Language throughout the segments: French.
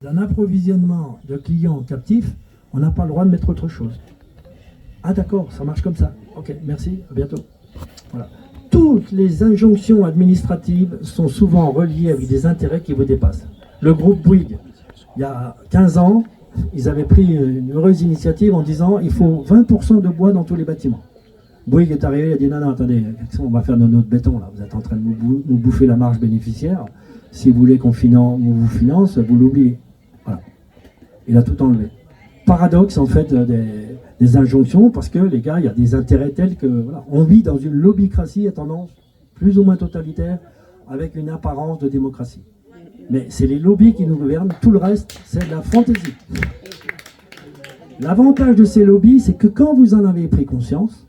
d'un approvisionnement de clients captifs, on n'a pas le droit de mettre autre chose. Ah d'accord, ça marche comme ça. Ok, merci, à bientôt. Voilà. Toutes les injonctions administratives sont souvent reliées avec des intérêts qui vous dépassent. Le groupe Bouygues, il y a 15 ans, ils avaient pris une heureuse initiative en disant il faut 20% de bois dans tous les bâtiments. Bouygues est arrivé, il a dit non, non, attendez, on va faire de notre béton là, vous êtes en train de nous bouffer la marge bénéficiaire. Si vous voulez qu'on vous finance, vous l'oubliez. Voilà. Il a tout enlevé. Paradoxe en fait des injonctions, parce que les gars, il y a des intérêts tels que voilà, on vit dans une lobbycratie à tendance plus ou moins totalitaire avec une apparence de démocratie. Mais c'est les lobbies qui nous gouvernent, tout le reste, c'est de la fantaisie. L'avantage de ces lobbies, c'est que quand vous en avez pris conscience,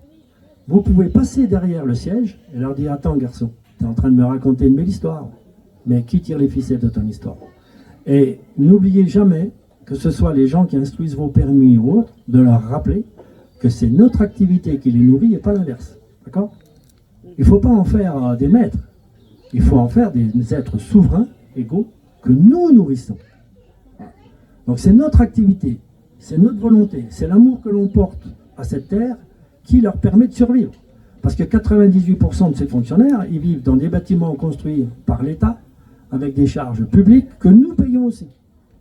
vous pouvez passer derrière le siège et leur dire « Attends garçon, tu es en train de me raconter une belle histoire, mais qui tire les ficelles de ton histoire ?» Et n'oubliez jamais, que ce soit les gens qui instruisent vos permis ou autres, de leur rappeler que c'est notre activité qui les nourrit et pas l'inverse. D'accord ? Il ne faut pas en faire des maîtres, il faut en faire des êtres souverains, égaux, que nous nourrissons. Donc c'est notre activité, c'est notre volonté, c'est l'amour que l'on porte à cette terre qui leur permet de survivre. Parce que 98% de ces fonctionnaires, ils vivent dans des bâtiments construits par l'État, avec des charges publiques que nous payons aussi.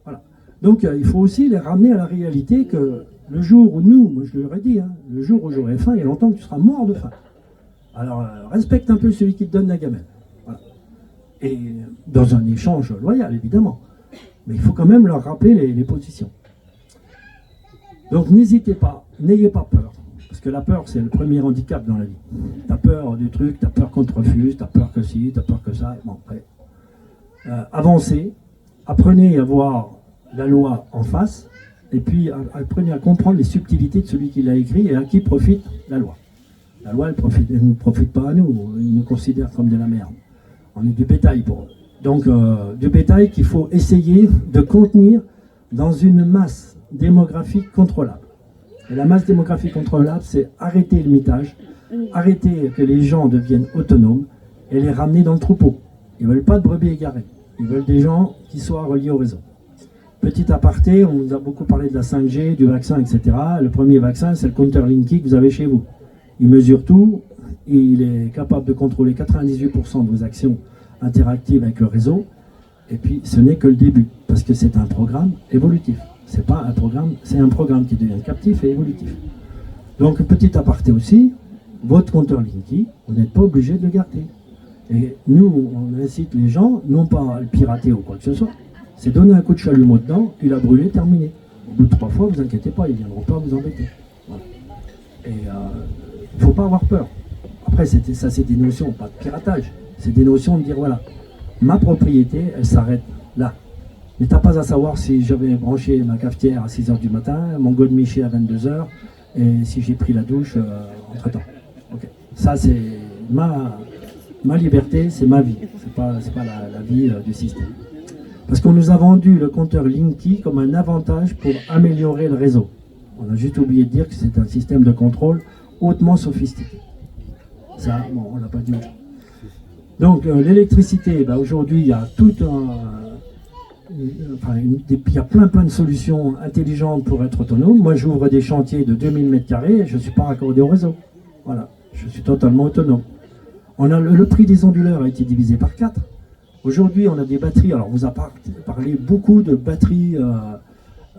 Voilà. Donc il faut aussi les ramener à la réalité que le jour où nous, moi je leur ai dit, hein, le jour où j'aurai faim, il y a longtemps que tu seras mort de faim. Alors respecte un peu celui qui te donne la gamelle. Voilà. Et dans un échange loyal, évidemment. Mais il faut quand même leur rappeler les positions. Donc n'hésitez pas, n'ayez pas peur. Parce que la peur, c'est le premier handicap dans la vie. Tu as peur du truc, tu as peur qu'on te refuse, tu as peur que ci, tu as peur que ça. Bon, après, avancez, apprenez à voir la loi en face, et puis apprenez à comprendre les subtilités de celui qui l'a écrit et à qui profite la loi. La loi, elle ne nous profite pas à nous, ils nous considèrent comme de la merde. On est du bétail pour eux. Donc, du bétail qu'il faut essayer de contenir dans une masse démographique contrôlable. Et la masse démographique contrôlable, c'est arrêter le mitage, arrêter que les gens deviennent autonomes et les ramener dans le troupeau. Ils ne veulent pas de brebis égarées. Ils veulent des gens qui soient reliés au réseau. Petit aparté, on nous a beaucoup parlé de la 5G, du vaccin, etc. Le premier vaccin, c'est le compteur Linky que vous avez chez vous. Il mesure tout, il est capable de contrôler 98% de vos actions interactives avec le réseau. Et puis, ce n'est que le début, parce que c'est un programme évolutif. C'est pas un programme, c'est un programme qui devient captif et évolutif. Donc, petit aparté aussi, votre compteur Linky, vous n'êtes pas obligé de le garder. Et nous, on incite les gens, non pas à le pirater ou quoi que ce soit, c'est donner un coup de chalumeau dedans, il a brûlé, terminé. Au bout de 3 fois, vous inquiétez pas, ils ne viendront pas vous embêter. Voilà. Et il ne faut pas avoir peur. Après, ça c'est des notions, pas de piratage, c'est des notions de dire, voilà, ma propriété, elle s'arrête là. Mais tu n'as pas à savoir si j'avais branché ma cafetière à 6h du matin, mon godemiché à 22h, et si j'ai pris la douche entre-temps. Okay. Ça, c'est ma liberté, c'est ma vie. C'est pas la vie du système. Parce qu'on nous a vendu le compteur Linky comme un avantage pour améliorer le réseau. On a juste oublié de dire que c'est un système de contrôle hautement sophistiqué. Ça, bon, on l'a pas dit. Donc, l'électricité, ben, aujourd'hui, il y a tout il y a plein de solutions intelligentes pour être autonome. Moi, j'ouvre des chantiers de 2000 m² et je ne suis pas raccordé au réseau. Voilà, je suis totalement autonome. Le prix des onduleurs a été divisé par 4. Aujourd'hui, on a des batteries. Alors, on vous a parlé beaucoup de batteries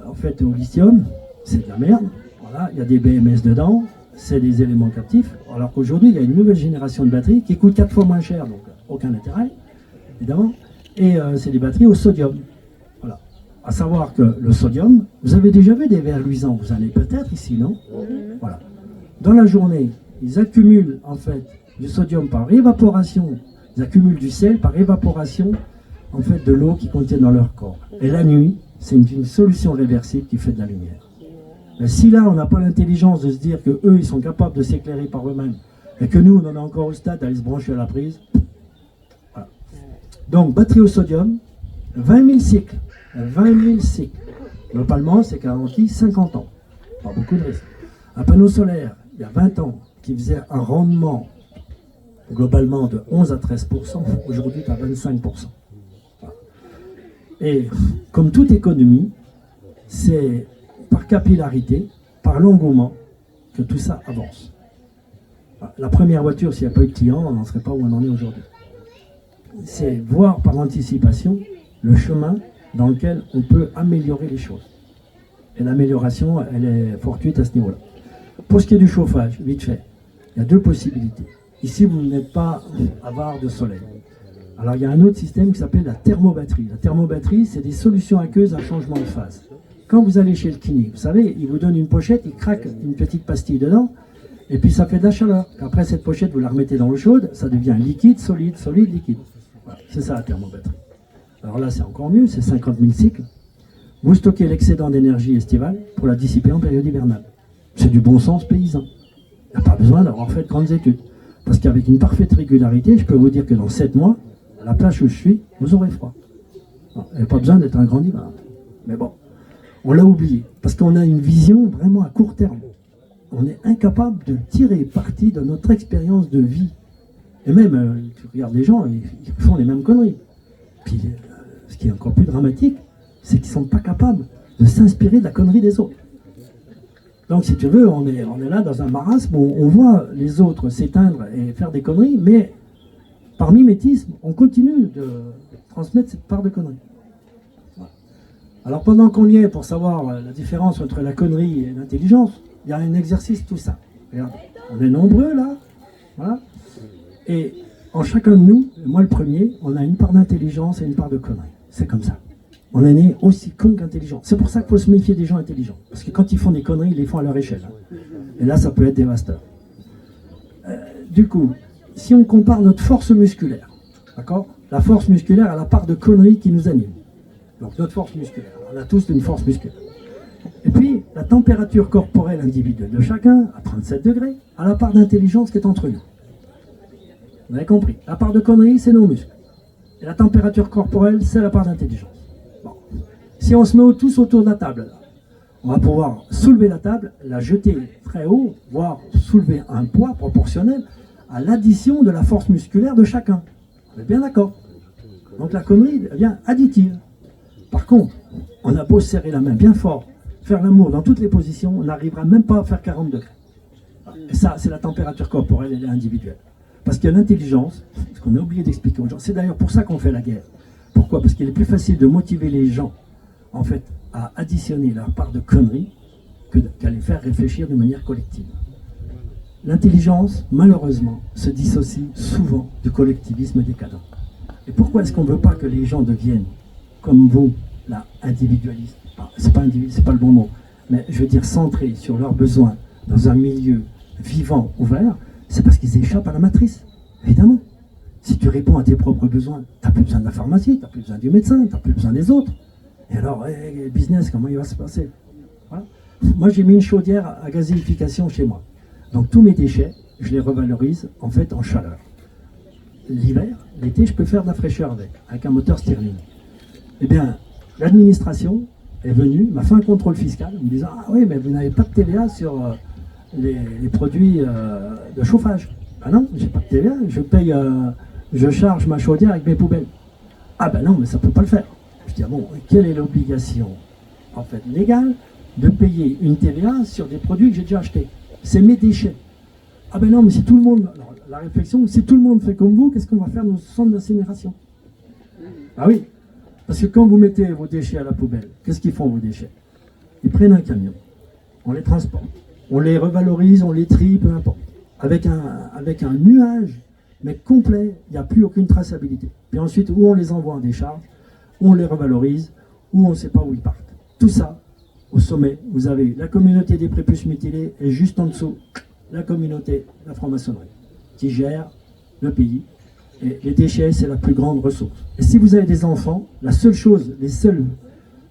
en fait au lithium. C'est de la merde. Voilà, il y a des BMS dedans. C'est des éléments captifs. Alors qu'aujourd'hui, il y a une nouvelle génération de batteries qui coûte 4 fois moins cher. Donc, aucun intérêt, évidemment. Et c'est des batteries au sodium. Voilà. À savoir que le sodium, vous avez déjà vu des verres luisants. Vous en avez peut-être ici, non? Voilà. Dans la journée, ils accumulent en fait du sodium par évaporation. Ils accumulent du sel par évaporation en fait de l'eau qu'ils contiennent dans leur corps. Et la nuit, c'est une solution réversible qui fait de la lumière. Mais si là, on n'a pas l'intelligence de se dire que eux, ils sont capables de s'éclairer par eux-mêmes et que nous, on en est encore au stade d'aller se brancher à la prise. Voilà. Donc, batterie au sodium, 20 000 cycles. 20 000 cycles. Globalement, c'est garanti 50 ans. Pas beaucoup de risques. Un panneau solaire, il y a 20 ans, qui faisait un rendement globalement de 11 à 13%, aujourd'hui tu as 25%. Voilà. Et comme toute économie, c'est par capillarité, par l'engouement, que tout ça avance. La première voiture, s'il n'y a pas eu de clients, on n'en serait pas où on en est aujourd'hui. C'est voir par anticipation le chemin dans lequel on peut améliorer les choses. Et l'amélioration, elle est fortuite à ce niveau-là. Pour ce qui est du chauffage, vite fait, il y a deux possibilités. Ici, vous n'êtes pas avare de soleil. Alors, il y a un autre système qui s'appelle la thermobatterie. La thermobatterie, c'est des solutions aqueuses à changement de phase. Quand vous allez chez le kiné, vous savez, il vous donne une pochette, il craque une petite pastille dedans, et puis ça fait de la chaleur. Après, cette pochette, vous la remettez dans l'eau chaude, ça devient liquide, solide, solide, liquide. Voilà, c'est ça la thermobatterie. Alors là, c'est encore mieux, c'est 50 000 cycles. Vous stockez l'excédent d'énergie estivale pour la dissiper en période hivernale. C'est du bon sens paysan. Il n'y a pas besoin d'avoir fait de grandes études. Parce qu'avec une parfaite régularité, je peux vous dire que dans 7 mois, à la plage où je suis, vous aurez froid. Il n'y a pas besoin d'être un grand divan. Mais bon, on l'a oublié. Parce qu'on a une vision vraiment à court terme. On est incapable de tirer parti de notre expérience de vie. Et même, tu regardes les gens, ils font les mêmes conneries. Puis, ce qui est encore plus dramatique, c'est qu'ils ne sont pas capables de s'inspirer de la connerie des autres. Donc, si tu veux, on est là dans un marasme où on voit les autres s'éteindre et faire des conneries, mais par mimétisme, on continue de transmettre cette part de conneries. Voilà. Alors, pendant qu'on y est pour savoir la différence entre la connerie et l'intelligence, il y a un exercice tout ça. Regarde, on est nombreux là, voilà. Et en chacun de nous, moi le premier, on a une part d'intelligence et une part de connerie. C'est comme ça. On est né aussi con qu'intelligent. C'est pour ça qu'il faut se méfier des gens intelligents. Parce que quand ils font des conneries, ils les font à leur échelle. Et là, ça peut être dévastateur. Du coup, si on compare notre force musculaire, d'accord ? La force musculaire a la part de conneries qui nous anime. Donc notre force musculaire, on a tous une force musculaire. Et puis, la température corporelle individuelle de chacun, à 37 degrés, a la part d'intelligence qui est entre nous. Vous avez compris. La part de conneries, c'est nos muscles. Et la température corporelle, c'est la part d'intelligence. Bon. Si on se met tous autour de la table, là, on va pouvoir soulever la table, la jeter très haut, voire soulever un poids proportionnel à l'addition de la force musculaire de chacun. On est bien d'accord. Donc la connerie devient additive. Par contre, on a beau serrer la main bien fort, faire l'amour dans toutes les positions, on n'arrivera même pas à faire 40 degrés. Et ça, c'est la température corporelle, elle est individuelle. Parce que l'intelligence, ce qu'on a oublié d'expliquer aux gens, c'est d'ailleurs pour ça qu'on fait la guerre. Pourquoi ? Parce qu'il est plus facile de motiver les gens, en fait, à additionner leur part de conneries qu'à les faire réfléchir de manière collective. L'intelligence, malheureusement, se dissocie souvent du collectivisme décadent. Et pourquoi est-ce qu'on ne veut pas que les gens deviennent, comme vous, là, individualistes ? C'est pas le bon mot, mais je veux dire centrés sur leurs besoins dans un milieu vivant, ouvert, c'est parce qu'ils échappent à la matrice, évidemment. Si tu réponds à tes propres besoins, tu n'as plus besoin de la pharmacie, tu n'as plus besoin du médecin, tu n'as plus besoin des autres. Et alors, le business, comment il va se passer ? Voilà. Moi, j'ai mis une chaudière à gazéification chez moi. Donc, tous mes déchets, je les revalorise, en fait, en chaleur. L'hiver, l'été, je peux faire de la fraîcheur avec un moteur Stirling. Eh bien, l'administration est venue, m'a fait un contrôle fiscal, en me disant « Ah oui, mais vous n'avez pas de TVA sur les produits de chauffage. » Ah non, j'ai pas de TVA, je charge ma chaudière avec mes poubelles. Ah ben non, mais ça peut pas le faire. Je dis, ah bon, quelle est l'obligation, en fait, légale, de payer une TVA sur des produits que j'ai déjà achetés ? C'est mes déchets. Ah ben non, mais si tout le monde, alors, la réflexion, si tout le monde fait comme vous, qu'est-ce qu'on va faire dans nos centres d'incinération ? Ah oui, parce que quand vous mettez vos déchets à la poubelle, qu'est-ce qu'ils font vos déchets ? Ils prennent un camion, on les transporte, on les revalorise, on les trie, peu importe. Avec un nuage, mais complet, il n'y a plus aucune traçabilité. Puis ensuite, où on les envoie en décharge, où on les revalorise, où on ne sait pas où ils partent. Tout ça, au sommet, vous avez la communauté des prépuces mutilés et juste en dessous, la communauté de la franc-maçonnerie, qui gère le pays. Et les déchets, c'est la plus grande ressource. Et si vous avez des enfants, les seuls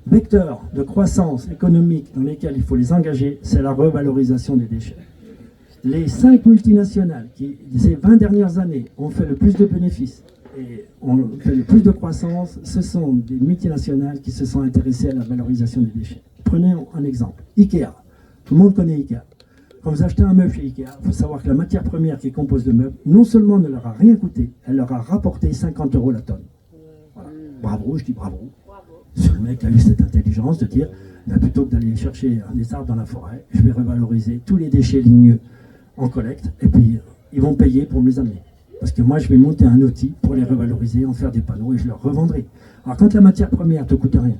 vecteurs de croissance économique dans lesquels il faut les engager, c'est la revalorisation des déchets. Les 5 multinationales qui, ces 20 dernières années, ont fait le plus de bénéfices et ont fait le plus de croissance, ce sont des multinationales qui se sont intéressées à la valorisation des déchets. Prenez un exemple. Ikea. Tout le monde connaît Ikea. Quand vous achetez un meuble chez Ikea, il faut savoir que la matière première qui compose le meuble, non seulement ne leur a rien coûté, elle leur a rapporté 50 € la tonne. Voilà. Bravo, je dis bravo. Le mec a eu cette intelligence de dire, plutôt que d'aller chercher des arbres dans la forêt, je vais revaloriser tous les déchets ligneux en collecte, et puis ils vont payer pour me les amener. Parce que moi, je vais monter un outil pour les revaloriser, en faire des panneaux, et je leur revendrai. Alors quand la matière première ne te coûte rien,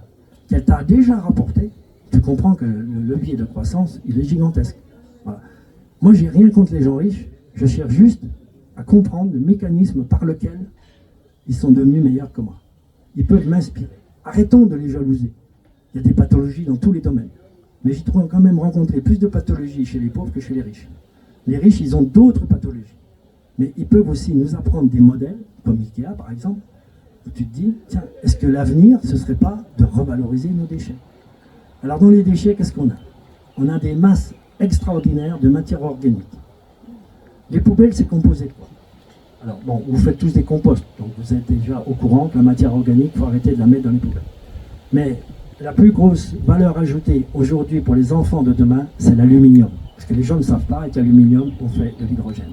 qu'elle t'a déjà rapporté, tu comprends que le levier de croissance, il est gigantesque. Voilà. Moi, j'ai rien contre les gens riches, je cherche juste à comprendre le mécanisme par lequel ils sont devenus meilleurs que moi. Ils peuvent m'inspirer. Arrêtons de les jalouser. Il y a des pathologies dans tous les domaines. Mais j'ai quand même rencontré plus de pathologies chez les pauvres que chez les riches. Les riches, ils ont d'autres pathologies. Mais ils peuvent aussi nous apprendre des modèles, comme Ikea par exemple, où tu te dis, tiens, est-ce que l'avenir, ce ne serait pas de revaloriser nos déchets? Alors dans les déchets, qu'est-ce qu'on a? On a des masses extraordinaires de matière organique. Les poubelles, c'est composé de quoi? Alors bon, vous faites tous des composts, donc vous êtes déjà au courant que la matière organique, il faut arrêter de la mettre dans les poubelles. Mais la plus grosse valeur ajoutée aujourd'hui pour les enfants de demain, c'est l'aluminium. Parce que les gens ne savent pas, avec l'aluminium, on fait de l'hydrogène.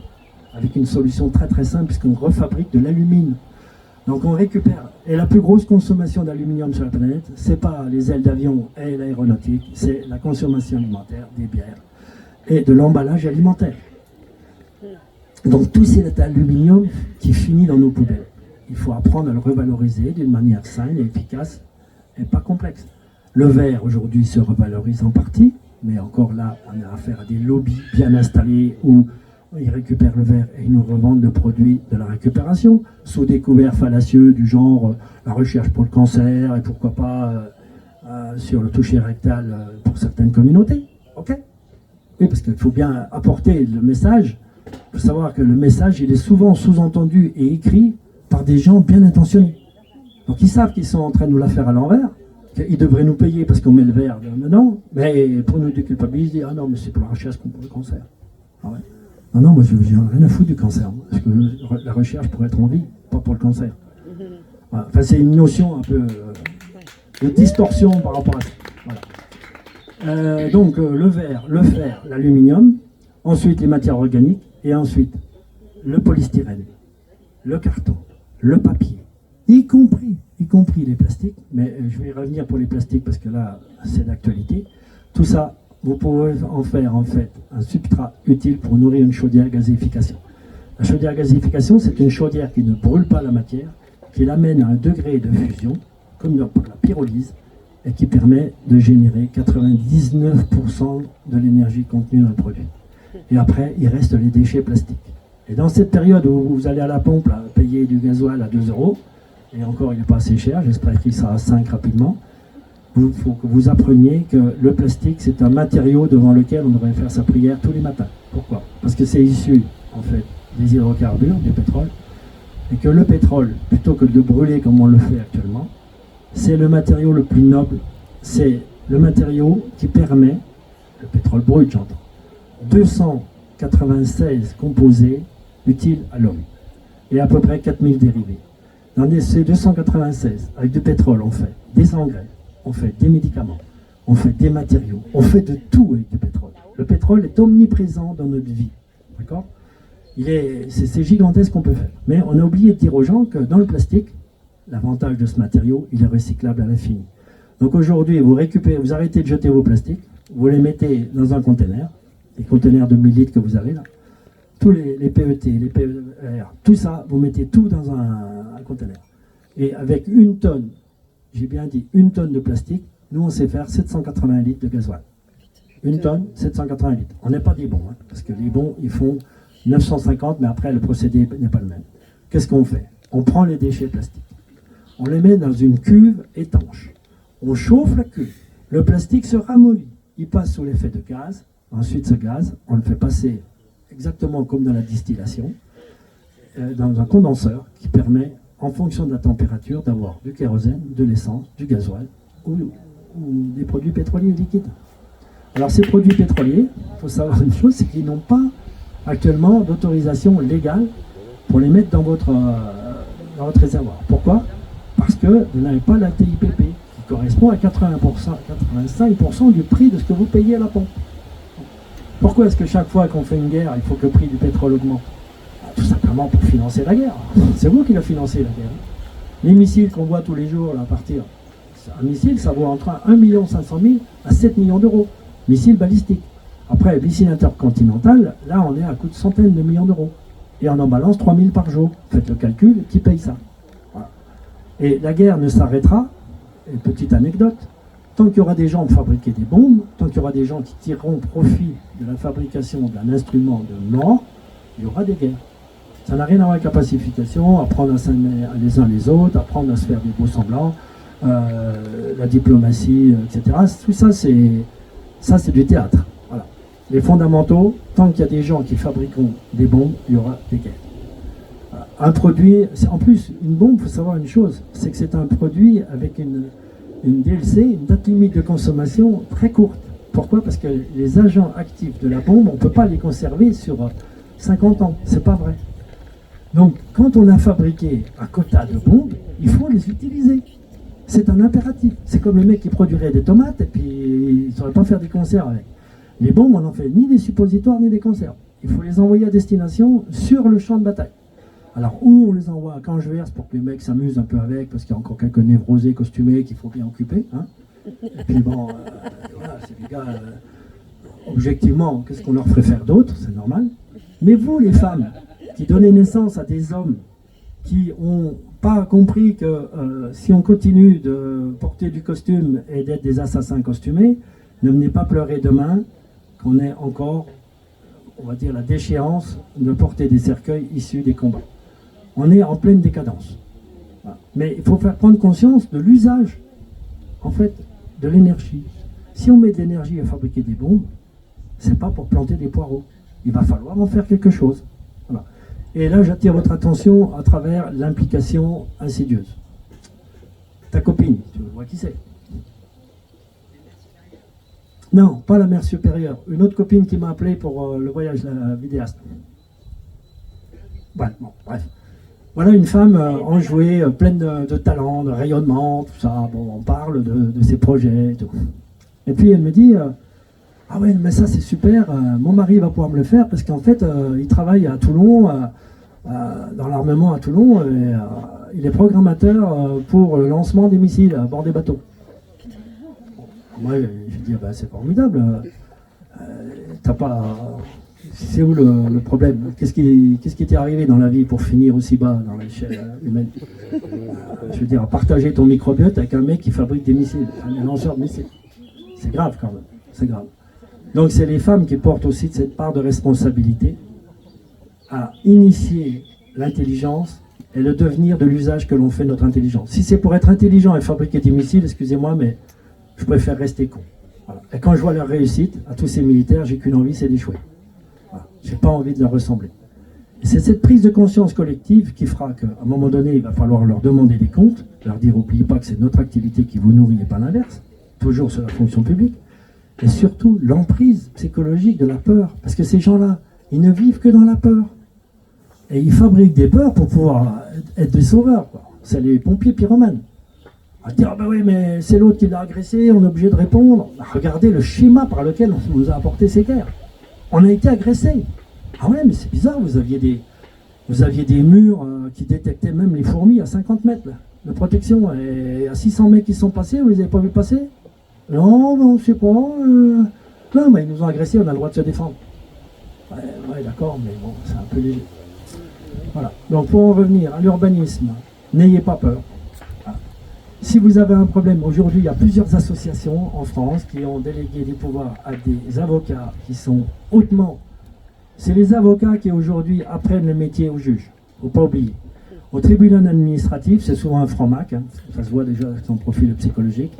Avec une solution très très simple, puisqu'on refabrique de l'alumine. Donc on récupère. Et la plus grosse consommation d'aluminium sur la planète, c'est pas les ailes d'avion et l'aéronautique, c'est la consommation alimentaire, des bières et de l'emballage alimentaire. Donc tout cet aluminium qui finit dans nos poubelles. Il faut apprendre à le revaloriser d'une manière saine et efficace et pas complexe. Le verre aujourd'hui se revalorise en partie, mais encore là, on a affaire à des lobbies bien installés où ils récupèrent le verre et ils nous revendent le produit de la récupération, sous des couverts fallacieux du genre la recherche pour le cancer et pourquoi pas sur le toucher rectal pour certaines communautés. Ok? Oui, parce qu'il faut bien apporter le message. Il faut savoir que le message, il est souvent sous-entendu et écrit par des gens bien intentionnés. Donc ils savent qu'ils sont en train de nous la faire à l'envers, qu'ils devraient nous payer parce qu'on met le verre dedans, mais pour nous déculpabiliser, ah non, mais c'est pour la recherche contre le cancer. Ah ouais. Non, moi je n'ai rien à foutre du cancer, parce que la recherche pour être en vie, pas pour le cancer. Voilà. Enfin, c'est une notion un peu de distorsion par rapport à ça. Voilà. Donc le verre, le fer, l'aluminium, ensuite les matières organiques, et ensuite le polystyrène, le carton, le papier, y compris les plastiques, mais je vais y revenir pour les plastiques parce que là c'est d'actualité. Tout ça, vous pouvez en faire en fait un substrat utile pour nourrir une chaudière gazéification. La chaudière gazéification, c'est une chaudière qui ne brûle pas la matière, qui l'amène à un degré de fusion, comme dans la pyrolyse, et qui permet de générer 99% de l'énergie contenue dans le produit. Et après, il reste les déchets plastiques. Et dans cette période où vous allez à la pompe, là, payer du gasoil à 2 €, et encore il n'est pas assez cher, j'espère qu'il sera à 5 rapidement, il faut que vous appreniez que le plastique, c'est un matériau devant lequel on devrait faire sa prière tous les matins. Pourquoi? Parce que c'est issu, en fait, des hydrocarbures, du pétrole, et que le pétrole, plutôt que de brûler comme on le fait actuellement, c'est le matériau le plus noble, c'est le matériau qui permet, le pétrole brut j'entends, 296 composés utiles à l'homme et à peu près 4000 dérivés. Dans ces 296, avec du pétrole, on fait des engrais, on fait des médicaments, on fait des matériaux, on fait de tout avec du pétrole. Le pétrole est omniprésent dans notre vie, d'accord? C'est gigantesque ce qu'on peut faire. Mais on a oublié de dire aux gens que dans le plastique, l'avantage de ce matériau, il est recyclable à l'infini. Donc aujourd'hui, vous arrêtez de jeter vos plastiques, vous les mettez dans un conteneur, les conteneurs de 1000 litres que vous avez là, tous les PET, les PER, tout ça, vous mettez tout dans un conteneur. Et avec 1 tonne, j'ai bien dit 1 tonne de plastique, nous on sait faire 780 litres de gasoil. 1 tonne, 780 litres. On n'est pas des bons, hein, parce que les bons, ils font 950, mais après le procédé n'est pas le même. Qu'est-ce qu'on fait? On prend les déchets plastiques, on les met dans une cuve étanche, on chauffe la cuve, le plastique se ramollit, il passe sous l'effet de gaz. Ensuite, ce gaz, on le fait passer exactement comme dans la distillation, dans un condenseur qui permet, en fonction de la température, d'avoir du kérosène, de l'essence, du gasoil ou des produits pétroliers liquides. Alors ces produits pétroliers, il faut savoir une chose, c'est qu'ils n'ont pas actuellement d'autorisation légale pour les mettre dans votre réservoir. Pourquoi? Parce que vous n'avez pas la TIPP, qui correspond à 85% du prix de ce que vous payez à la pompe. Pourquoi est-ce que chaque fois qu'on fait une guerre, il faut que le prix du pétrole augmente? Tout simplement pour financer la guerre. C'est vous qui l'avez financé la guerre. Les missiles qu'on voit tous les jours là, partir Un missile, ça vaut entre 1 500 000 à 7 millions d'euros. Missile balistique. Après, missile intercontinental, là, on est à coût de centaines de millions d'euros. Et on en balance 3 000 par jour. Faites le calcul, qui paye ça? Voilà. Et la guerre ne s'arrêtera, et petite anecdote, tant qu'il y aura des gens pour fabriquer des bombes, tant qu'il y aura des gens qui tireront profit de la fabrication d'un instrument de mort, il y aura des guerres. Ça n'a rien à voir avec la pacification, apprendre à s'aimer les uns les autres, apprendre à se faire des beaux semblants, la diplomatie, etc. Tout ça, c'est du théâtre. Voilà. Les fondamentaux, tant qu'il y a des gens qui fabriqueront des bombes, il y aura des guerres. Voilà. Un produit, en plus, une bombe, il faut savoir une chose, c'est que c'est un produit avec une DLC, une date limite de consommation très courte. Pourquoi? Parce que les agents actifs de la bombe, on ne peut pas les conserver sur 50 ans. C'est pas vrai. Donc, quand on a fabriqué un quota de bombes, il faut les utiliser. C'est un impératif. C'est comme le mec qui produirait des tomates et puis il ne saurait pas faire des conserves avec. Les bombes, on n'en fait ni des suppositoires ni des conserves. Il faut les envoyer à destination sur le champ de bataille. Alors, où on les envoie à Cangeverse pour que les mecs s'amusent un peu avec, parce qu'il y a encore quelques névrosés costumés qu'il faut bien occuper. Hein. Et puis bon, voilà, c'est des gars, objectivement, qu'est-ce qu'on leur ferait faire d'autre? C'est normal. Mais vous, les femmes, qui donnez naissance à des hommes qui n'ont pas compris que si on continue de porter du costume et d'être des assassins costumés, ne venez pas pleurer demain qu'on ait encore, on va dire, la déchéance de porter des cercueils issus des combats. On est en pleine décadence. Voilà. Mais il faut faire prendre conscience de l'usage, en fait, de l'énergie. Si on met de l'énergie à fabriquer des bombes, c'est pas pour planter des poireaux. Il va falloir en faire quelque chose. Voilà. Et là, j'attire votre attention à travers l'implication insidieuse. Ta copine, tu vois qui c'est? Non, pas la mère supérieure. Une autre copine qui m'a appelé pour le voyage, la vidéaste. Ouais, bon, bref. Voilà une femme enjouée, pleine de talent, de rayonnement, tout ça. Bon, on parle de ses projets et tout. Et puis elle me dit, ah ouais, mais ça c'est super, mon mari va pouvoir me le faire parce qu'en fait, il travaille à Toulon, dans l'armement à Toulon, et il est programmateur pour le lancement des missiles à bord des bateaux. Moi, je dis, bah, c'est formidable. T'as pas... C'est où le problème? Qu'est-ce qui t'est arrivé dans la vie pour finir aussi bas dans l'échelle humaine? Je veux dire, partager ton microbiote avec un mec qui fabrique des missiles, un lanceur de missiles. C'est grave quand même, c'est grave. Donc c'est les femmes qui portent aussi cette part de responsabilité à initier l'intelligence et le devenir de l'usage que l'on fait de notre intelligence. Si c'est pour être intelligent et fabriquer des missiles, excusez-moi, mais je préfère rester con. Voilà. Et quand je vois leur réussite, à tous ces militaires, j'ai qu'une envie, c'est d'échouer. Voilà. J'ai pas envie de leur ressembler. Et c'est cette prise de conscience collective qui fera qu'à un moment donné, il va falloir leur demander des comptes, leur dire, n'oubliez pas que c'est notre activité qui vous nourrit et pas l'inverse, toujours sur la fonction publique, et surtout l'emprise psychologique de la peur. Parce que ces gens-là, ils ne vivent que dans la peur. Et ils fabriquent des peurs pour pouvoir être des sauveurs, quoi. C'est les pompiers pyromanes. À dire, ah ben oui, mais c'est l'autre qui l'a agressé, on est obligé de répondre. Regardez le schéma par lequel on nous a apporté ces guerres. On a été agressés. Ah ouais, mais c'est bizarre, vous aviez des murs qui détectaient même les fourmis à 50 mètres là, de protection. Et à 600 mecs qui sont passés, vous les avez pas vus passer? Non, on ne sait pas. Non, mais ils nous ont agressés, on a le droit de se défendre. Ouais, d'accord, mais bon, c'est un peu léger. Voilà. Donc pour en revenir à l'urbanisme, n'ayez pas peur. Voilà. Si vous avez un problème, aujourd'hui il y a plusieurs associations en France qui ont délégué des pouvoirs à des avocats qui sont hautement... C'est les avocats qui aujourd'hui apprennent le métier aux juges. Il ne faut pas oublier. Au tribunal administratif, c'est souvent un franc-mac, hein. Ça se voit déjà avec son profil psychologique.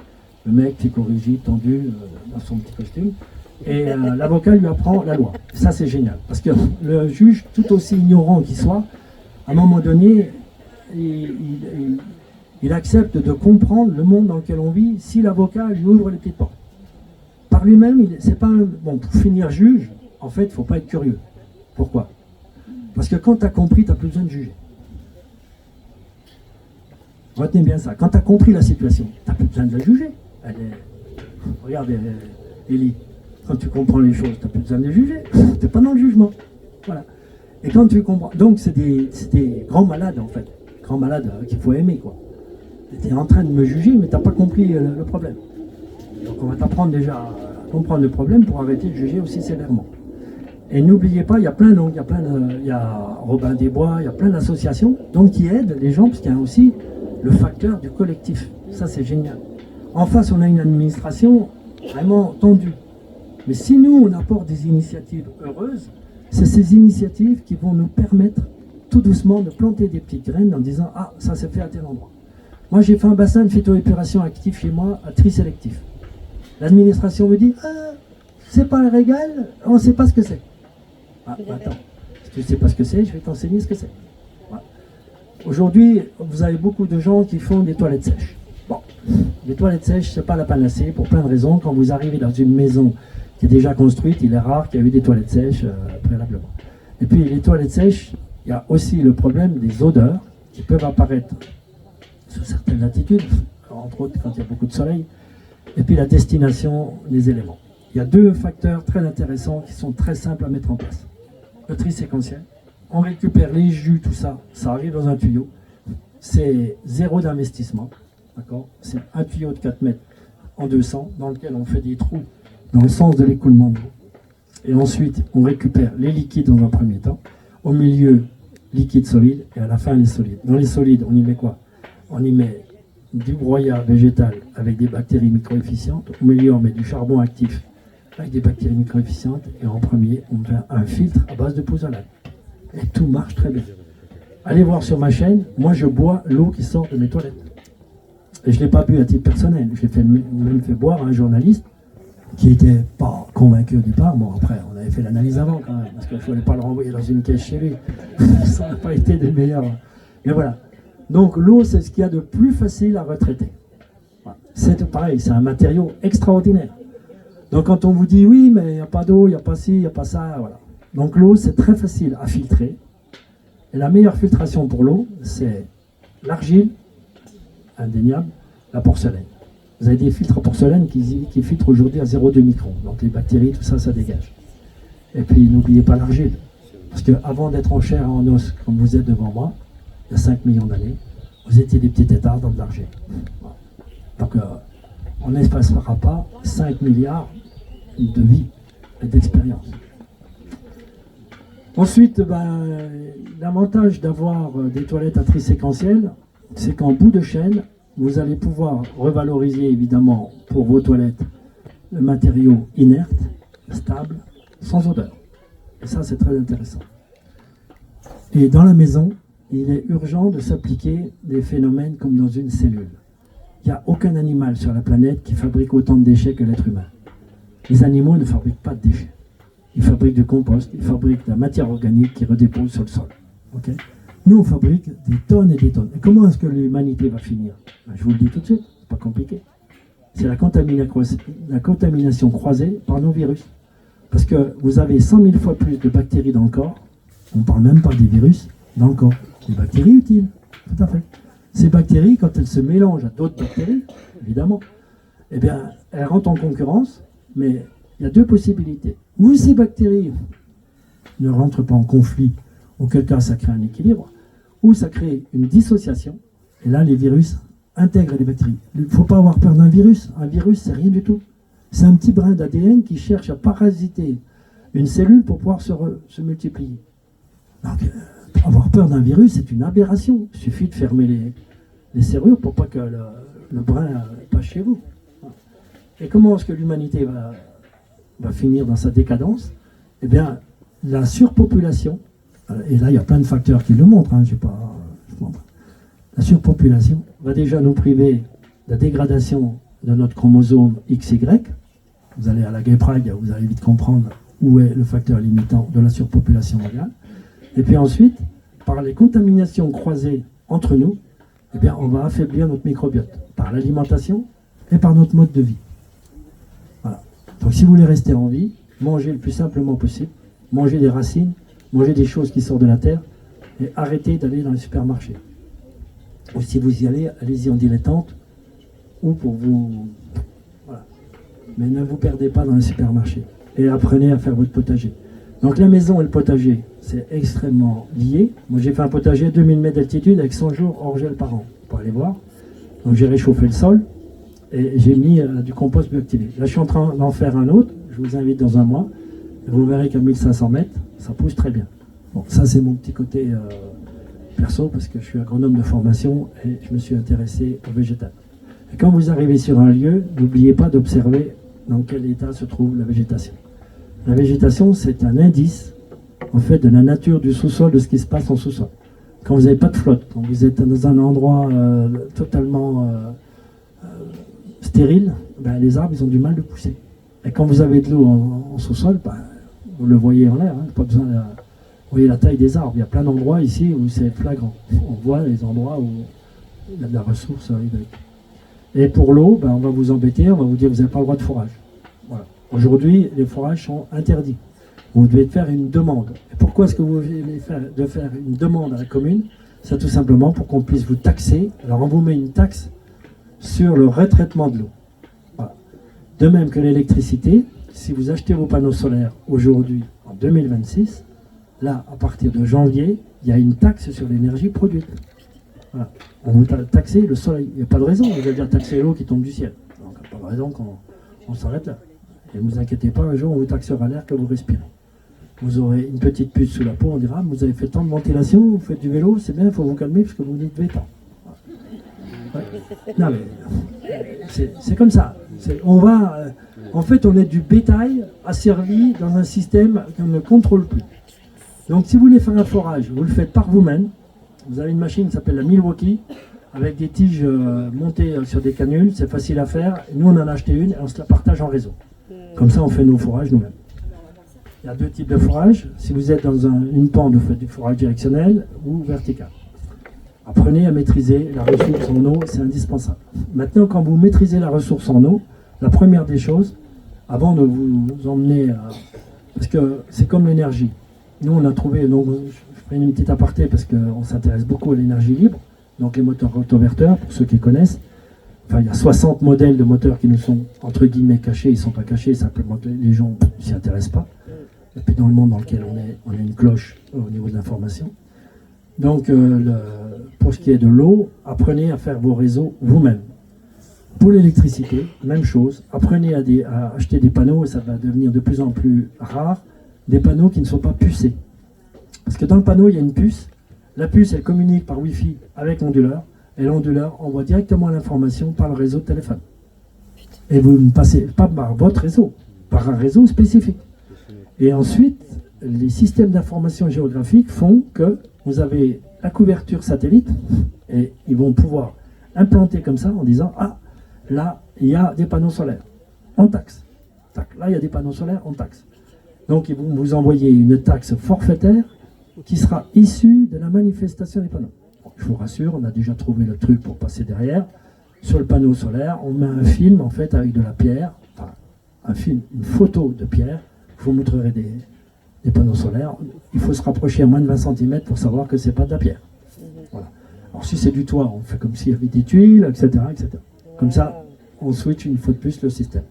Le mec psychorigide, tendu, dans son petit costume. Et l'avocat lui apprend la loi. Ça, c'est génial. Parce que le juge, tout aussi ignorant qu'il soit, à un moment donné, il accepte de comprendre le monde dans lequel on vit si l'avocat lui ouvre les petites portes. Par lui-même, c'est pas un... Bon, pour finir juge, en fait, il ne faut pas être curieux. Pourquoi? Parce que quand tu as compris, tu n'as plus besoin de juger. Retenez bien ça. Quand tu as compris la situation, tu n'as plus besoin de la juger. Regarde, Élie, quand tu comprends les choses, tu n'as plus besoin de les juger. Tu n'es pas dans le jugement. Voilà. Et quand tu comprends... Donc, c'est des grands malades, en fait. Grands malades qu'il faut aimer, quoi. Tu es en train de me juger, mais tu n'as pas compris le problème. Donc on va t'apprendre déjà à comprendre le problème pour arrêter de juger aussi sévèrement. Et n'oubliez pas, il y a plein donc, il y a Robin des Bois, il y a plein d'associations donc qui aident les gens, parce qu'il y a aussi le facteur du collectif. Ça, c'est génial. En face, on a une administration vraiment tendue. Mais si nous, on apporte des initiatives heureuses, c'est ces initiatives qui vont nous permettre tout doucement de planter des petites graines en disant « Ah, ça s'est fait à tel endroit ». Moi, j'ai fait un bassin de phytoépuration actif chez moi à tri sélectif. L'administration me dit « Ah, c'est pas un régal, on ne sait pas ce que c'est ». Ah, attends, si tu ne sais pas ce que c'est, je vais t'enseigner ce que c'est. Voilà. Aujourd'hui, vous avez beaucoup de gens qui font des toilettes sèches. Bon, les toilettes sèches, ce n'est pas la panacée pour plein de raisons. Quand vous arrivez dans une maison qui est déjà construite, il est rare qu'il y ait eu des toilettes sèches préalablement. Et puis les toilettes sèches, il y a aussi le problème des odeurs qui peuvent apparaître sous certaines latitudes, entre autres quand il y a beaucoup de soleil, et puis la destination des éléments. Il y a deux facteurs très intéressants qui sont très simples à mettre en place. Le tri séquentiel, on récupère les jus, tout ça, ça arrive dans un tuyau, c'est zéro d'investissement, d'accord? C'est un tuyau de 4 mètres en 200 dans lequel on fait des trous dans le sens de l'écoulement de l'eau. Et ensuite, on récupère les liquides dans un premier temps, au milieu, liquide solide, et à la fin, les solides. Dans les solides, on y met quoi? On y met du broyat végétal avec des bactéries micro-efficientes. Au milieu, on met du charbon actif avec des bactéries micro-efficientes. Et en premier, on met un filtre à base de pouzzolane. Et tout marche très bien. Allez voir sur ma chaîne, moi je bois l'eau qui sort de mes toilettes. Et je ne l'ai pas bu à titre personnel. Je l'ai même fait boire à un journaliste qui n'était pas convaincu au départ. Bon, après, on avait fait l'analyse avant quand même, parce qu'il ne fallait pas le renvoyer dans une caisse chez lui. Ça n'a pas été des meilleurs. Mais voilà. Donc l'eau, c'est ce qu'il y a de plus facile à retraiter. Voilà. C'est pareil, c'est un matériau extraordinaire. Donc quand on vous dit oui, mais il n'y a pas d'eau, il n'y a pas ci, il n'y a pas ça, voilà. Donc l'eau, c'est très facile à filtrer. Et la meilleure filtration pour l'eau, c'est l'argile, indéniable, la porcelaine. Vous avez des filtres à porcelaine qui filtrent aujourd'hui à 0,2 microns. Donc les bactéries, tout ça, ça dégage. Et puis n'oubliez pas l'argile. Parce qu'avant d'être en chair et en os, comme vous êtes devant moi, il y a 5 millions d'années, vous étiez des petits têtards dans de l'argile. Voilà. Donc on n'espacera pas 5 milliards de vie et d'expérience. Ensuite, l'avantage d'avoir des toilettes à tri séquentiel, c'est qu'en bout de chaîne, vous allez pouvoir revaloriser évidemment pour vos toilettes le matériau inerte, stable, sans odeur. Et ça, c'est très intéressant. Et dans la maison, il est urgent de s'appliquer des phénomènes comme dans une cellule. Il n'y a aucun animal sur la planète qui fabrique autant de déchets que l'être humain. Les animaux ne fabriquent pas de déchets. Ils fabriquent du compost, ils fabriquent de la matière organique qui redépose sur le sol. Okay. Nous, on fabrique des tonnes et des tonnes. Et comment est-ce que l'humanité va finir? Je vous le dis tout de suite, c'est pas compliqué. C'est la contamination croisée par nos virus. Parce que vous avez 100 000 fois plus de bactéries dans le corps, on ne parle même pas des virus, dans le corps. Des bactéries utiles, tout à fait. Ces bactéries, quand elles se mélangent à d'autres bactéries, évidemment, eh bien, elles rentrent en concurrence, mais il y a deux possibilités. Ou ces bactéries ne rentrent pas en conflit, auquel cas ça crée un équilibre, ou ça crée une dissociation, et là les virus intègrent les bactéries. Il ne faut pas avoir peur d'un virus. Un virus, c'est rien du tout. C'est un petit brin d'ADN qui cherche à parasiter une cellule pour pouvoir se multiplier. Donc, avoir peur d'un virus, c'est une aberration. Il suffit de fermer les serrures pour pas que le brin passe chez vous. Et comment est-ce que l'humanité va finir dans sa décadence? Eh bien, la surpopulation, et là il y a plein de facteurs qui le montrent, la surpopulation va déjà nous priver de la dégradation de notre chromosome XY. Vous allez à la Gay Pride, vous allez vite comprendre où est le facteur limitant de la surpopulation mondiale. Et puis ensuite, par les contaminations croisées entre nous, eh bien, on va affaiblir notre microbiote, par l'alimentation et par notre mode de vie. Voilà. Donc si vous voulez rester en vie, mangez le plus simplement possible, mangez des racines, mangez des choses qui sortent de la terre, et arrêtez d'aller dans les supermarchés. Ou si vous y allez, allez-y en dilettante, ou pour vous... Voilà. Mais ne vous perdez pas dans les supermarchés, et apprenez à faire votre potager. Donc la maison et le potager, c'est extrêmement lié. Moi j'ai fait un potager à 2000 mètres d'altitude avec 100 jours hors gel par an. Vous pouvez aller voir. Donc j'ai réchauffé le sol et j'ai mis du compost bioactivé. Là je suis en train d'en faire un autre, je vous invite dans un mois, et vous verrez qu'à 1500 mètres, ça pousse très bien. Bon, ça c'est mon petit côté perso, parce que je suis agronome de formation et je me suis intéressé au végétal. Et quand vous arrivez sur un lieu, n'oubliez pas d'observer dans quel état se trouve la végétation. La végétation, c'est un indice en fait de la nature du sous-sol, de ce qui se passe en sous-sol. Quand vous n'avez pas de flotte, quand vous êtes dans un endroit totalement stérile, ben, les arbres ils ont du mal de pousser. Et quand vous avez de l'eau en sous-sol, ben, vous le voyez en l'air, hein, pas besoin de... Vous voyez la taille des arbres, il y a plein d'endroits ici où c'est flagrant. On voit les endroits où il y a de la ressource hydrique. Et pour l'eau, ben, on va vous embêter, on va vous dire vous n'avez pas le droit de forage. Voilà. Aujourd'hui, les forages sont interdits. Vous devez faire une demande. Et pourquoi est-ce que vous devez faire une demande à la commune? C'est tout simplement pour qu'on puisse vous taxer. Alors on vous met une taxe sur le retraitement de l'eau. Voilà. De même que l'électricité, si vous achetez vos panneaux solaires aujourd'hui, en 2026, là, à partir de janvier, il y a une taxe sur l'énergie produite. Voilà. On vous taxe le soleil. Il n'y a pas de raison, vous allez dire taxer l'eau qui tombe du ciel. Donc il n'y a pas de raison qu'on s'arrête là. Et ne vous inquiétez pas, un jour on vous taxera l'air que vous respirez. Vous aurez une petite puce sous la peau, on dira, vous avez fait tant de ventilation, vous faites du vélo, c'est bien, il faut vous calmer parce que vous n'y devez pas. Ouais. Non mais, c'est comme ça. En fait, on est du bétail asservi dans un système qu'on ne contrôle plus. Donc si vous voulez faire un forage, vous le faites par vous-même. Vous avez une machine qui s'appelle la Milwaukee, avec des tiges montées sur des canules, c'est facile à faire. Nous, on en a acheté une et on se la partage en réseau. Comme ça, on fait nos forages nous-mêmes. Il y a deux types de forage. Si vous êtes dans une pente, vous faites du forage directionnel ou vertical. Apprenez à maîtriser la ressource en eau, c'est indispensable. Maintenant, quand vous maîtrisez la ressource en eau, la première des choses, avant de vous emmener à... Parce que c'est comme l'énergie. Nous, on a trouvé... Donc, je ferai une petite aparté parce qu'on s'intéresse beaucoup à l'énergie libre. Donc, les moteurs rotoverteurs, pour ceux qui connaissent. Enfin, il y a 60 modèles de moteurs qui nous sont, entre guillemets, cachés. Ils ne sont pas cachés, simplement que les gens ne s'y intéressent pas. Et puis dans le monde dans lequel on a une cloche au niveau de l'information. Donc, pour ce qui est de l'eau, apprenez à faire vos réseaux vous-même. Pour l'électricité, même chose. Apprenez à acheter des panneaux, et ça va devenir de plus en plus rare, des panneaux qui ne sont pas pucés. Parce que dans le panneau, il y a une puce. La puce, elle communique par Wi-Fi avec l'onduleur, et l'onduleur envoie directement l'information par le réseau de téléphone. Et vous ne passez pas par votre réseau, par un réseau spécifique. Et ensuite, les systèmes d'information géographique font que vous avez la couverture satellite et ils vont pouvoir implanter comme ça en disant « Ah, là, il y a des panneaux solaires, on taxe. Là, il y a des panneaux solaires, on taxe. » Donc, ils vont vous envoyer une taxe forfaitaire qui sera issue de la manifestation des panneaux. Bon, je vous rassure, on a déjà trouvé le truc pour passer derrière. Sur le panneau solaire, on met un film en fait avec de la pierre, enfin, un film, une photo de pierre. Je vous montrerai des panneaux solaires. Il faut se rapprocher à moins de 20 cm pour savoir que ce n'est pas de la pierre. Voilà. Alors si c'est du toit, on fait comme s'il y avait des tuiles, etc., etc. Comme ça, on switch une fois de plus le système.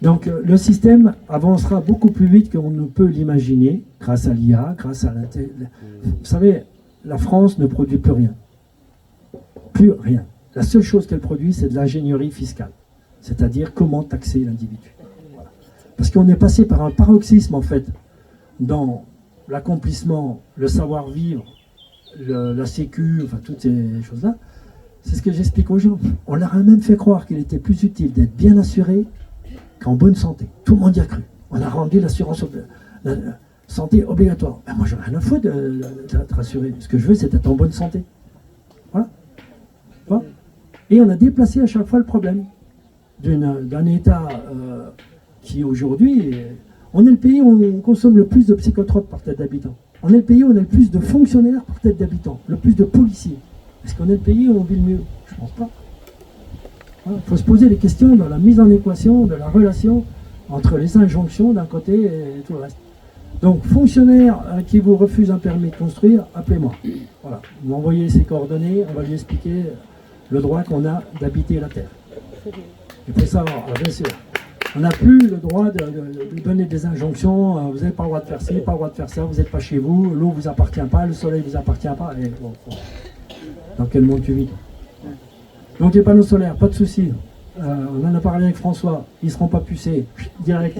Donc le système avancera beaucoup plus vite qu'on ne peut l'imaginer, grâce à l'IA, grâce à l'intelligence. Vous savez, la France ne produit plus rien. Plus rien. La seule chose qu'elle produit, c'est de l'ingénierie fiscale. C'est-à-dire comment taxer l'individu. Parce qu'on est passé par un paroxysme, en fait, dans l'accomplissement, le savoir-vivre, la sécu, enfin, toutes ces choses-là. C'est ce que j'explique aux gens. On leur a même fait croire qu'il était plus utile d'être bien assuré qu'en bonne santé. Tout le monde y a cru. On a rendu l'assurance santé obligatoire. Ben moi, j'en ai rien à foutre d'être assuré. Ce que je veux, c'est être en bonne santé. Voilà. Voilà. Et on a déplacé à chaque fois le problème d'un État... qui aujourd'hui, on est le pays où on consomme le plus de psychotropes par tête d'habitant. On est le pays où on a le plus de fonctionnaires par tête d'habitant, le plus de policiers. Est-ce qu'on est le pays où on vit le mieux? Je ne pense pas. Il faut se poser des questions dans la mise en équation de la relation entre les injonctions d'un côté et tout le reste. Donc, fonctionnaire qui vous refuse un permis de construire, appelez-moi. Voilà. Vous m'envoyez ses coordonnées, on va lui expliquer le droit qu'on a d'habiter la terre. Il faut savoir, bien sûr. On n'a plus le droit de donner des injonctions, vous n'avez pas le droit de faire ci, pas le droit de faire ça, vous n'êtes pas chez vous, l'eau ne vous appartient pas, le soleil ne vous appartient pas. Et bon, dans quel monde tu vis? Donc les panneaux solaires, pas de souci. On en a parlé avec François, ils ne seront pas pucés, direct,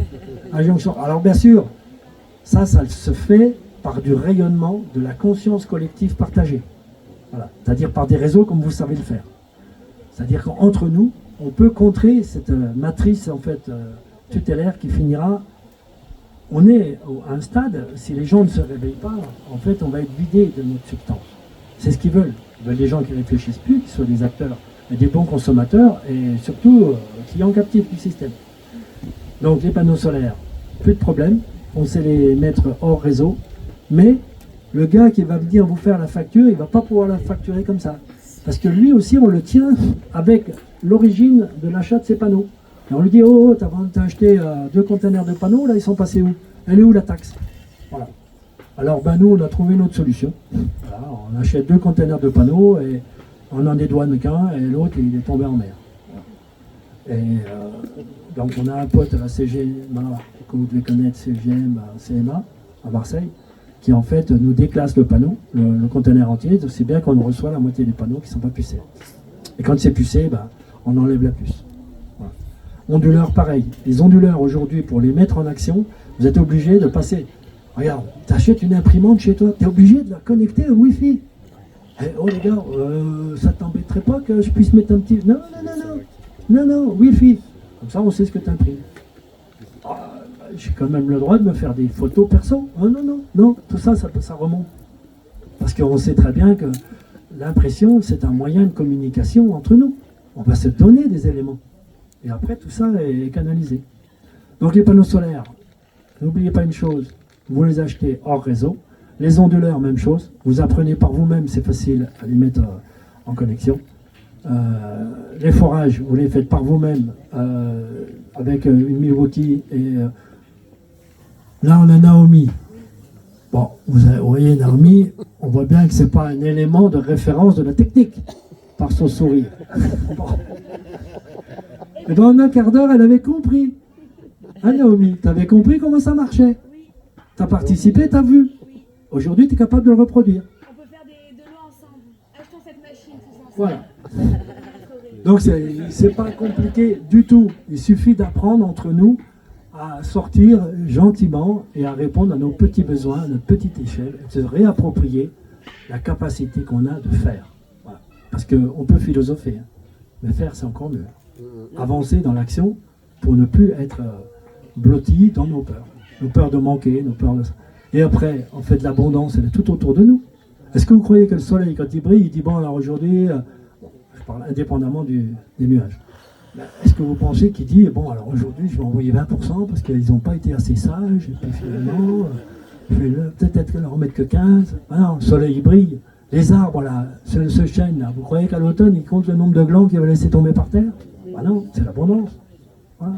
injonction. Alors bien sûr, ça se fait par du rayonnement de la conscience collective partagée. Voilà. C'est-à-dire par des réseaux comme vous savez le faire. C'est-à-dire qu'entre nous, on peut contrer cette matrice en fait tutélaire qui finira. On est à un stade, si les gens ne se réveillent pas, en fait on va être vidé de notre substance. C'est ce qu'ils veulent. Ils veulent des gens qui ne réfléchissent plus, qui soient des acteurs, et des bons consommateurs et surtout clients captifs du système. Donc les panneaux solaires, plus de problème, on sait les mettre hors réseau, mais le gars qui va venir vous faire la facture, il ne va pas pouvoir la facturer comme ça. Parce que lui aussi, on le tient avec l'origine de l'achat de ces panneaux. Et on lui dit, oh, t'as acheté 2 containers de panneaux, là, ils sont passés où? Elle est où la taxe? Voilà. Alors, ben, nous, on a trouvé une autre solution. Voilà, on achète 2 containers de panneaux et on en dédouane qu'un et l'autre, il est tombé en mer. Et donc, on a un pote à la CGMA, que vous devez connaître, CGM, CMA, à Marseille, qui en fait nous déclasse le panneau, le conteneur entier, c'est bien qu'on reçoit la moitié des panneaux qui ne sont pas pucés. Et quand c'est pucé, ben, on enlève la puce. Voilà. Onduleurs, pareil. Les onduleurs, aujourd'hui, pour les mettre en action, vous êtes obligé de passer. Regarde, tu achètes une imprimante chez toi, tu es obligé de la connecter au Wi-Fi. Eh, oh les gars, ça t'embêterait pas que je puisse mettre un petit... Non, Wi-Fi. Comme ça, on sait ce que tu imprimes. J'ai quand même le droit de me faire des photos perso. Oh, non, tout ça remonte. Parce qu'on sait très bien que l'impression, c'est un moyen de communication entre nous. On va se donner des éléments. Et après, tout ça est canalisé. Donc les panneaux solaires, n'oubliez pas une chose, vous les achetez hors réseau. Les onduleurs, même chose. Vous apprenez par vous-même, c'est facile à les mettre en connexion. Les forages, vous les faites par vous-même avec une Milwaukee et... là, on a Naomi. Bon, vous voyez Naomi, on voit bien que ce n'est pas un élément de référence de la technique, par son sourire. Bon. Et dans un quart d'heure, elle avait compris. Hein, Naomi, tu avais compris comment ça marchait. Tu as participé, tu as vu. Aujourd'hui, tu es capable de le reproduire. On peut faire de l'eau ensemble. Achetons cette machine tous ensemble. Voilà. Donc, c'est pas compliqué du tout. Il suffit d'apprendre entre nous à sortir gentiment et à répondre à nos petits besoins, à notre petite échelle, et de se réapproprier la capacité qu'on a de faire. Voilà. Parce qu'on peut philosopher, hein, mais faire, c'est encore mieux. Avancer dans l'action pour ne plus être blotti dans nos peurs de manquer, nos peurs de... Et après, on fait de l'abondance, elle est tout autour de nous. Est-ce que vous croyez que le soleil, quand il brille, il dit, bon, alors aujourd'hui, je parle indépendamment des nuages. Est-ce que vous pensez qu'il dit, bon, alors aujourd'hui, je vais envoyer 20% parce qu'ils n'ont pas été assez sages, et puis finalement, je vais peut-être leur en mettre que 15. Ah non, le soleil, il brille. Les arbres, là, ce chêne, là, vous croyez qu'à l'automne, il compte le nombre de glands qu'il va laisser tomber par terre? Ah non, c'est l'abondance. Voilà.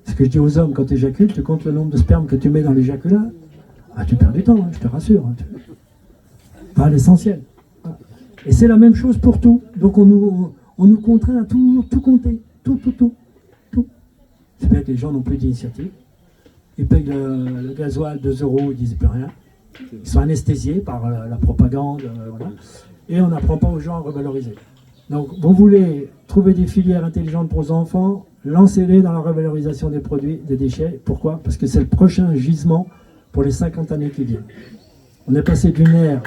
Ce que je dis aux hommes, quand tu éjacules, tu comptes le nombre de spermes que tu mets dans l'éjaculat. Ah, tu perds du temps, hein, je te rassure. Hein, pas l'essentiel. Voilà. Et c'est la même chose pour tout. Donc on nous contraint à tout compter. Tout. C'est bien que les gens n'ont plus d'initiative. Ils payent le gasoil 2 €, ils disent plus rien. Ils sont anesthésiés par la propagande. Voilà. Et on n'apprend pas aux gens à revaloriser. Donc vous voulez trouver des filières intelligentes pour vos enfants, lancez-les dans la revalorisation des produits, des déchets. Pourquoi? Parce que c'est le prochain gisement pour les 50 années qui viennent. On est passé d'une ère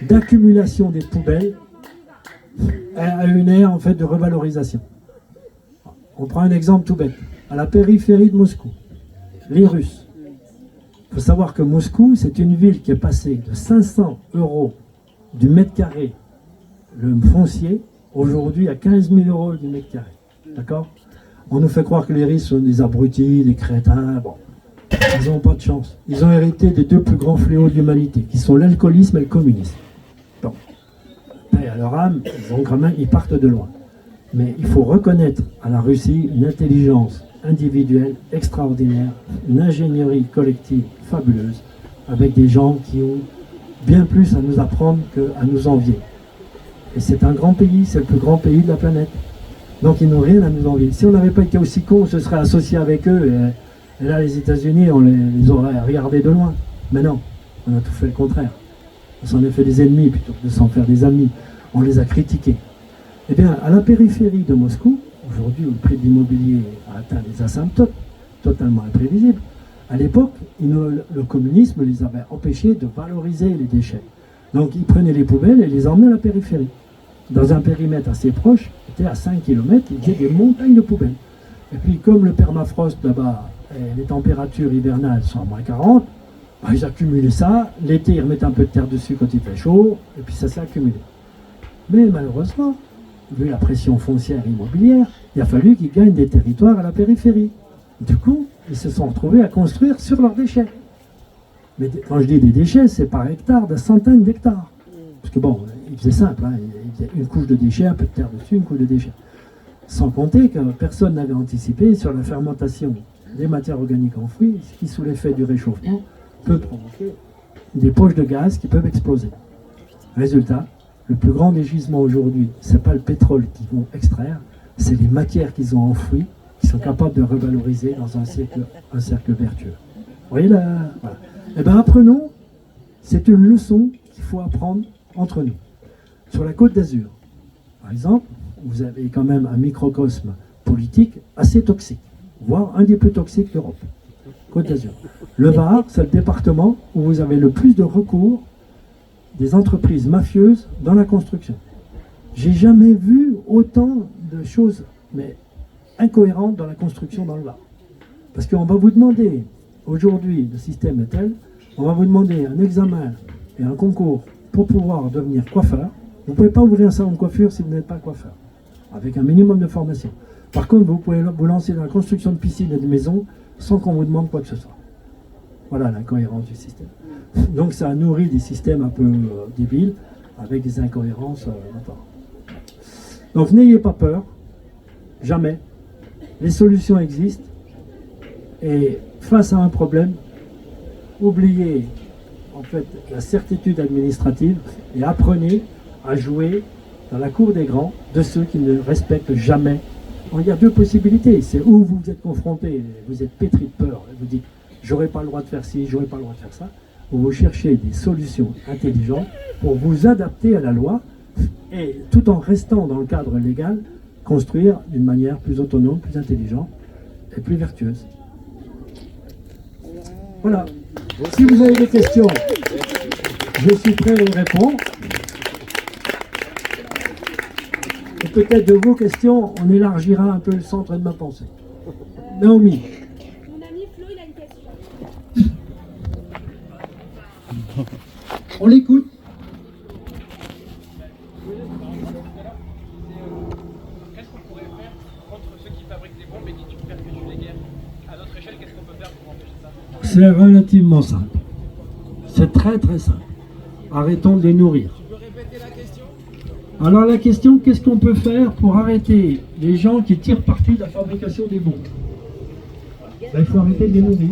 d'accumulation des poubelles à une ère en fait de revalorisation. On prend un exemple tout bête. À la périphérie de Moscou, les Russes. Il faut savoir que Moscou, c'est une ville qui est passée de 500 € du mètre carré, le foncier, aujourd'hui à 15 000 € du mètre carré. D'accord? On nous fait croire que les Russes sont des abrutis, des crétins. Bon, ils n'ont pas de chance. Ils ont hérité des 2 plus grands fléaux de l'humanité, qui sont l'alcoolisme et le communisme. Bon, et à leur âme, ils partent de loin. Mais il faut reconnaître à la Russie une intelligence individuelle extraordinaire, une ingénierie collective fabuleuse, avec des gens qui ont bien plus à nous apprendre qu'à nous envier. Et c'est un grand pays, c'est le plus grand pays de la planète. Donc ils n'ont rien à nous envier. Si on n'avait pas été aussi cons, on se serait associé avec eux. Et là, les États-Unis, on les aurait regardés de loin. Mais non, on a tout fait le contraire. On s'en est fait des ennemis plutôt que de s'en faire des amis. On les a critiqués. Eh bien, à la périphérie de Moscou, aujourd'hui où le prix de l'immobilier a atteint des asymptotes totalement imprévisibles, à l'époque, le communisme les avait empêchés de valoriser les déchets. Donc ils prenaient les poubelles et les emmenaient à la périphérie. Dans un périmètre assez proche, c'était à 5 km, il y avait des montagnes de poubelles. Et puis comme le permafrost là-bas, et les températures hivernales sont à moins 40, bah, ils accumulaient ça. L'été, ils remettaient un peu de terre dessus quand il fait chaud, et puis ça s'est accumulé. Mais malheureusement, vu la pression foncière immobilière, il a fallu qu'ils gagnent des territoires à la périphérie. Du coup, ils se sont retrouvés à construire sur leurs déchets. Mais quand je dis des déchets, c'est par hectare, de centaines d'hectares. Parce que bon, ils faisaient simple, hein, ils faisaient une couche de déchets, un peu de terre dessus, une couche de déchets. Sans compter que personne n'avait anticipé sur la fermentation des matières organiques enfouies, ce qui, sous l'effet du réchauffement, peut provoquer des poches de gaz qui peuvent exploser. Résultat, le plus grand des gisements aujourd'hui, ce n'est pas le pétrole qu'ils vont extraire, c'est les matières qu'ils ont enfouies, qui sont capables de revaloriser dans un cercle vertueux. Vous voyez là, voilà. Eh bien, apprenons, c'est une leçon qu'il faut apprendre entre nous. Sur la Côte d'Azur, par exemple, vous avez quand même un microcosme politique assez toxique, voire un des plus toxiques d'Europe. Côte d'Azur. Le Var, c'est le département où vous avez le plus de recours des entreprises mafieuses dans la construction. J'ai jamais vu autant de choses mais incohérentes dans la construction dans le Var. Parce qu'on va vous demander, aujourd'hui, le système est tel, on va vous demander un examen et un concours pour pouvoir devenir coiffeur. Vous ne pouvez pas ouvrir un salon de coiffure si vous n'êtes pas coiffeur, avec un minimum de formation. Par contre, vous pouvez vous lancer dans la construction de piscines et de maisons sans qu'on vous demande quoi que ce soit. Voilà l'incohérence du système. Donc ça nourrit des systèmes un peu débiles, avec des incohérences notoires. Donc n'ayez pas peur, jamais. Les solutions existent. Et face à un problème, oubliez en fait la certitude administrative et apprenez à jouer dans la cour des grands de ceux qui ne respectent jamais. Il y a deux possibilités, c'est où vous êtes confronté, vous êtes pétri de peur, et vous dites j'aurais pas le droit de faire ci, j'aurais pas le droit de faire ça, ou vous cherchez des solutions intelligentes pour vous adapter à la loi et tout en restant dans le cadre légal, construire d'une manière plus autonome, plus intelligente et plus vertueuse. Voilà. Si vous avez des questions, je suis prêt à y répondre. Et peut-être de vos questions, on élargira un peu le centre de ma pensée. Naomi. Mon ami Flo, il a une question. On l'écoute. Qu'est-ce qu'on pourrait faire contre ceux qui fabriquent des bombes et qui perpétuent les guerres? À notre échelle, qu'est-ce qu'on peut faire pour empêcher ça? C'est relativement simple. C'est très très simple. Arrêtons de les nourrir. Tu peux répéter la question? Alors la question, qu'est-ce qu'on peut faire pour arrêter les gens qui tirent parti de la fabrication des bombes? Ben, il faut arrêter de les nourrir.